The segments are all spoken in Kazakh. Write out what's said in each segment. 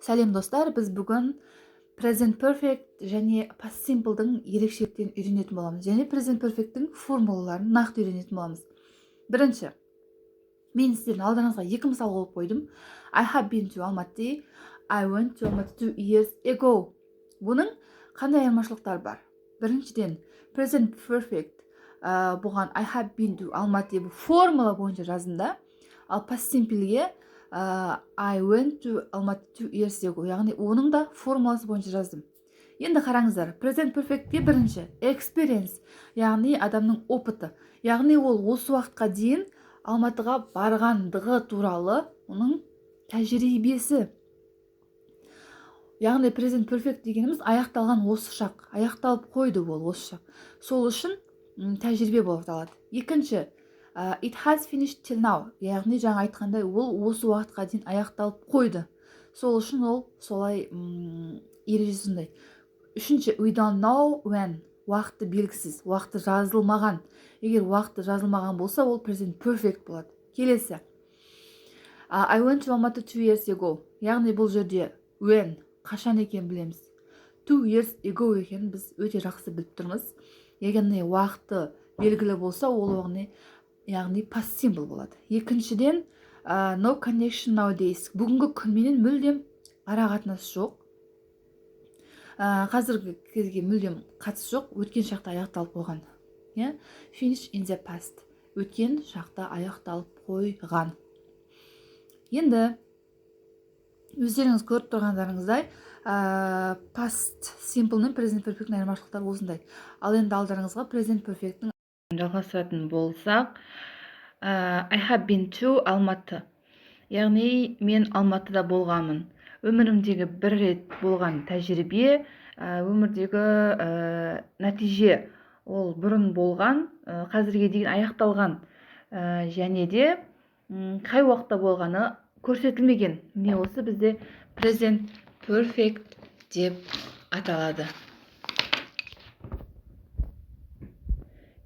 Сәлем достар, біз бүгін present perfect және past simple'дың ерекшеліктерін үйренетін боламыз. Және present perfect'тің формулаларын нақты үйренетін боламыз. Бірінші, мен сіздердің алдарыңызға екі мысал қойып қойдым. I have been to Almaty. I went to Almaty 2 years ago. Бұның қандай айырмашылықтары бар? Біріншіден, present perfect бұған I have been to Almaty бұл формула бойынша жазында, ал past simple'ге I went to Almaty 2 years ago, яғни оның да формуласы бойынша жаздым. Енді қараңыздар, present perfect'те бірінші experience, яғни адамның опыты, яғни ол осы уақытқа дейін Алматыға барғандығы туралы оның тәжірибесі. Яғни present perfect дегеніміз аяқталған осы шақ, аяқталып қойды ол осы шақ. Сол үшін тәжірибе болып алады. Екінші, it has finished till now, яғни жаңа айтқандай ол осы уақытқа дейін аяқталып қойды. Сол үшін ол солай ережесі сондай. Үшінші, we don't know when, уақыты белгісіз, уақыты жазылмаған. Егер уақыты жазылмаған болса, ол present perfect болады. Келесі, I went to Almaty 2 years ago, яғни бұл жерде when, қашан екен білеміз. 2 years ago екен біз өте жақсы біліп тұрмыз. Яғни уақыты белгілі болса, ол яғни past simple болады. Екіншіден, no connection nowadays, бүгінгі күнменен мүлдем ара қатынасы жоқ. Қазіргі кезге мүлдем қатысы жоқ, өткен шақта аяқталып қойған. Finish in the past, өткен шақта аяқталып қойған. Енді өздеріңіз көріп тұрғандарыңыздай, past simple мен present perfect'нің айырмашылықтары осындай. Ал енді алдарыңызға present perfect'нің жалғастыратын болсақ, I have been to Almaty, яғни мен Алматыда болғанмын. Өмірімдегі бір рет болған тәжірибе, өмірдегі нәтиже, ол бұрын болған, қазірге дейін аяқталған, және де қай уақытта болғаны көрсетілмеген. Міне осы бізде present perfect деп аталады.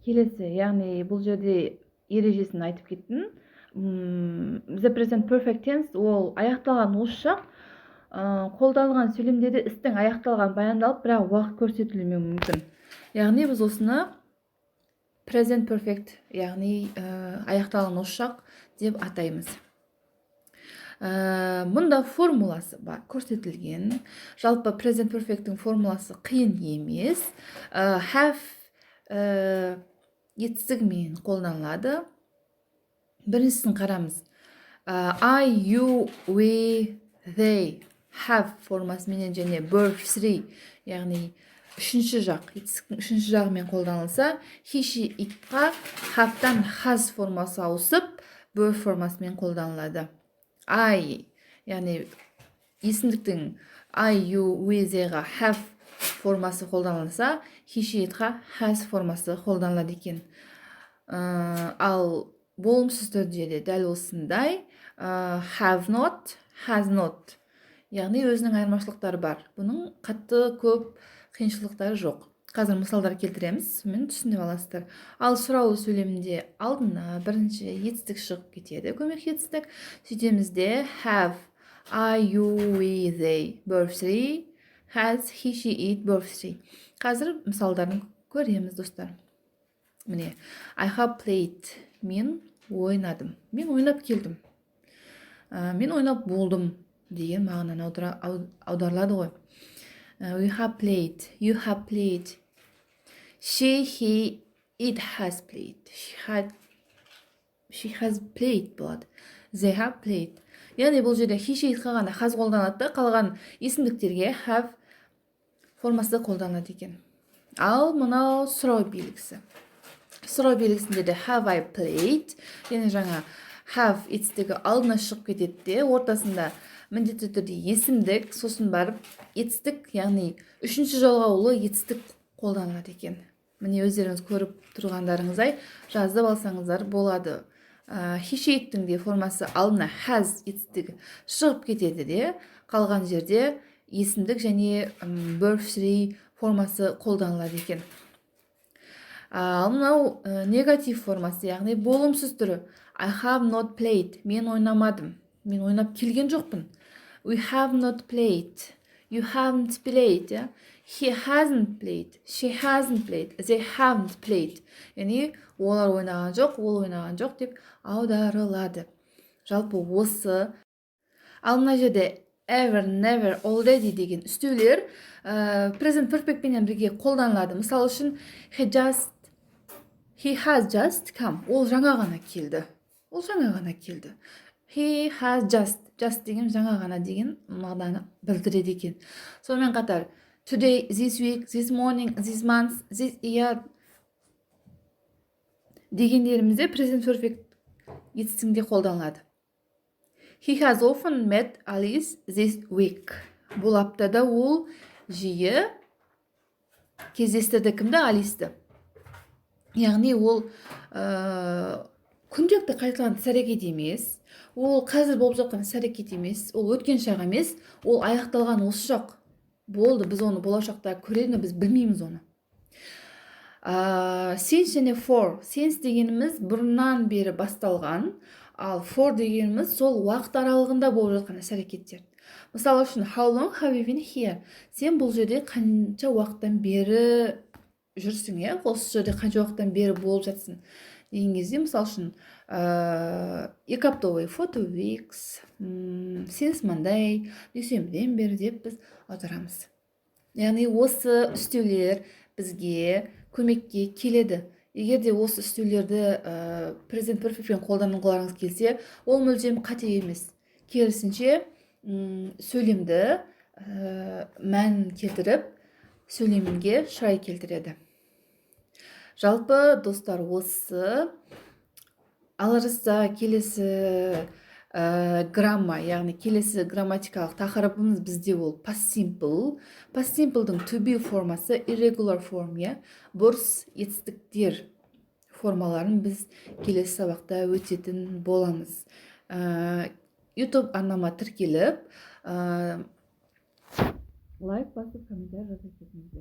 Келесі, яғни бұл жерде ережесін айтып кеттім. The present perfect tense, ол аяқталған осы шақ, қолданылған сөйлемдерде істің аяқталған баяндалып, бірақ уақыт көрсетілмеуі мүмкін. Яғни біз осыны present perfect, яғни аяқталған осы шақ деп атаймыз. Мұнда формуласы бар, көрсетілген. Жалпы present perfect'тің формуласы қиын емес. Have етістігімен қолданылады. Біріншісін қарамыз. I, you, we, they, have формасымен және verb 3, яғни үшінші жақ, етістіктің үшінші жағымен қолданылса, he, she, itқа have'тан has формасы ауысып, verb формасымен қолданылады. I, яғни есімдіктің I, you, we, theyға have формасы қолданылса, he, she, itқа has формасы қолданылады екен. Ал болымсыз түрде де дәл осындай have not, has not, яғни өзінің айырмашылықтары бар. Бұның қатты көп қиыншылықтары жоқ. Қазір мысалдар келтіреміз, мен түсініп аласыздар. Ал сұраулы сөйлемінде алдына бірінші етістік шығып кетеді, көмек етістік. Сөйтемізде have, I, you, we, they, verb 3, has, he, she, it, verb 3. Қазір мысалдарын көреміз, достар. Міне, I have played, мен ойнадым, мен ойнап келдім, мен ойнап болдым деген мағынаны аударылады ғой. We have played, you have played, she, he, it has played, she has played болады, they have played. Яғни бұл жерде he, she, it қалғанда has қолданады, қалған есімдіктерге have формасы қолданады екен. Ал мынау сұрау белгісі. Сұрау белгісінде де have I played, және жаңа have етістігі алдына шығып кетеді де, ортасында міндетті түрде есімдік, сосын барып етістік, яғни үшінші жалғаулы етістік қолданылады екен. Міне өздеріңіз көріп тұрғандарыңыздай жазып алсаңыздар болады. He, she, it'тің де формасы алдына has етістігі шығып кетеді де, қалған жерде есімдік және verb 3 формасы қолданылады екен. Ал мынау негатив формасы, яғни болымсыз түрі. I have not played, мен ойнамадым, мен ойнап келген жоқпын. We have not played. You haven't played. Yeah? He hasn't played. She hasn't played. They haven't played. яғни олар ойнаған жоқ, ол ойнаған жоқ деп аударылады. Жалпы осы. Ал мына жерде ever, never, already деген үстеулер present perfect пенен бірге қолданылады. Мысалы үшін he has just come. Ол жаңа ғана келді. Ол жаңа ғана келді. He has just деген жаңа ғана деген мағынаны білдіреді екен. Сонымен қатар today, this week, this morning, this month, this year дегендерімізде present perfect етістігінде қолданылады. He has often met Alice this week. Бұл аптада ол жиі кездестірді кімді? Алисті. Яғни ол күнделікті қайталанатын іс-әрекет емес, ол қазір болып жатқан іс-әрекет емес, ол өткен шақ емес, ол аяқталған осы шақ. Болды, біз оны болашақта көреміз, біз білмейміз оны. Since және for. Since дегеніміз бұрыннан бері басталған, ал for дегеніміз сол уақыт аралығында болып жатқан іс-әрекеттер. Мысалы үшін, how long have you been here? Сен бұл жерде қанша уақыттан бері жүрсің, осы жерде қанша уақыттан бері болып жатсың деген кезде, мысалы үшін 2 апта бойы, for 2 weeks, since Monday, дүйсенбіден бері деп біз аударамыз. Яғни осы үстеулер бізге көмекке келеді. Егер де осы үстеулерді present perfectпен қолданғыларыңыз келсе, ол мүлдем қате емес. Керісінше сөйлемді мән келтіріп, сөйлемге шырай келтіреді. Жалпы достар, осы аларыста келесі грамма, яғни келесі грамматикалық тақырыбымыз бізде ол past simple. Past simple'дың to be формасы irregular form, бұрыс етістіктер формаларын біз келесі сабақта өтетін боламыз. YouTube арнама тіркеліп, лайк басып, комментарий жазып кетіңіздер.